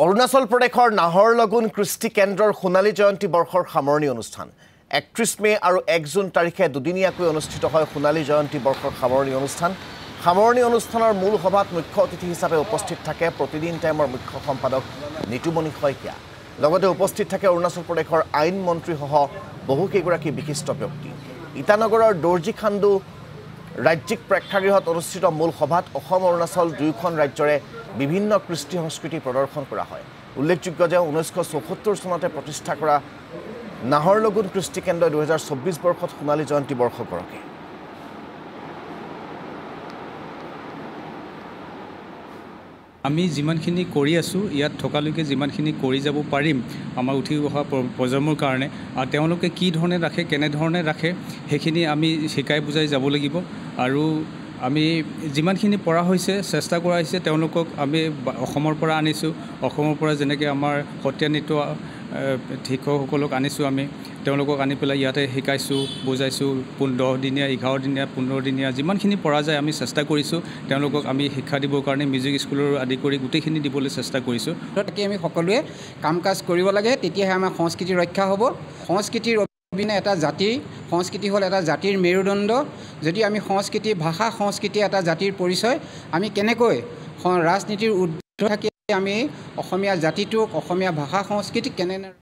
অৰুণাচল প্ৰদেশৰ নাহৰলগুন কৃষ্টি কেন্দ্ৰৰ সোণালী জয়ন্তী বৰ্ষৰ সামৰণি অনুষ্ঠান ৩১ মে আৰু ১ জুন তাৰিখে দুদিনীয়াকৈ অনুষ্ঠিত হয় সোণালী জয়ন্তী বৰ্ষৰ সামৰণি অনুষ্ঠান। সামৰণি অনুষ্ঠানৰ মূল সভাত মুখ্য অতিথি হিচাপে উপস্থিত থাকে প্ৰতিদিন টাইমৰ মুখ্য সম্পাদক নিতুমণি শইকীয়া। লগতে উপস্থিত থাকে অৰুণাচল প্ৰদেশৰ আইন মন্ত্ৰীসহ বহুকেইগৰাকী বিশিষ্ট ব্যক্তি। ইটানগৰৰ দৰ্জীখাণ্ডু ৰাজ্যিক প্ৰেক্ষাগৃহত অনুষ্ঠিত মূল সভাত অসম অৰুণাচল দুয়োখন ৰাজ্যৰে বিভিন্ন কৃষ্টি সংস্কৃতি প্ৰদৰ্শন কৰা হয়। উল্লেখযোগ্য যে ১৯৭৪ চনতে প্ৰতিষ্ঠা কৰা নাহৰলগুন কৃষ্টি কেন্দ্ৰই ২০২৪ বৰ্ষত সোণালী জয়ন্তী বৰ্ষ কৰে। আমি যিমানখিনি কৰি আছোঁ ইয়াত থকালৈকে যিমানখিনি কৰি যাব পাৰিম আমাৰ উঠি অহা প্ৰজন্মৰ কাৰণে, আৰু তেওঁলোকে কি ধৰণে ৰাখে কেনেধৰণে ৰাখে সেইখিনি আমি শিকাই বুজাই যাব লাগিব। আৰু আমি যিমানখিনি পৰা হৈছে চেষ্টা কৰা হৈছে তেওঁলোকক আমি অসমৰ পৰা আনিছোঁ। অসমৰ পৰা যেনেকৈ আমাৰ সত্ৰীয়া নৃত্য শিক্ষকসকলক আনিছোঁ, আমি তেওঁলোকক আনি পেলাই ইয়াতে শিকাইছোঁ বুজাইছোঁ। ১০ দিনীয়া 11 দিনীয়া 15 দিনীয়া যিমানখিনি পৰা যায় আমি চেষ্টা কৰিছোঁ তেওঁলোকক আমি শিক্ষা দিবৰ কাৰণে মিউজিক স্কুলৰ আদি কৰি গোটেইখিনি দিবলৈ চেষ্টা কৰিছোঁ। তাকে আমি সকলোৱে কাম কাজ কৰিব লাগে, তেতিয়াহে আমাৰ সংস্কৃতি ৰক্ষা হ'ব। সংস্কৃতিৰ অবিহনে এটা জাতিৰ সংস্কৃতি হ'ল এটা জাতিৰ মেৰুদণ্ড। যদি আমি সংস্কৃতি ভাষা সংস্কৃতি এটা জাতিৰ পৰিচয়, আমি কেনেকৈ ৰাজনীতিৰ ঊৰ্ধ্বত থাকি আমি অসমীয়া জাতিটোক অসমীয়া ভাষা সংস্কৃতিক কেনে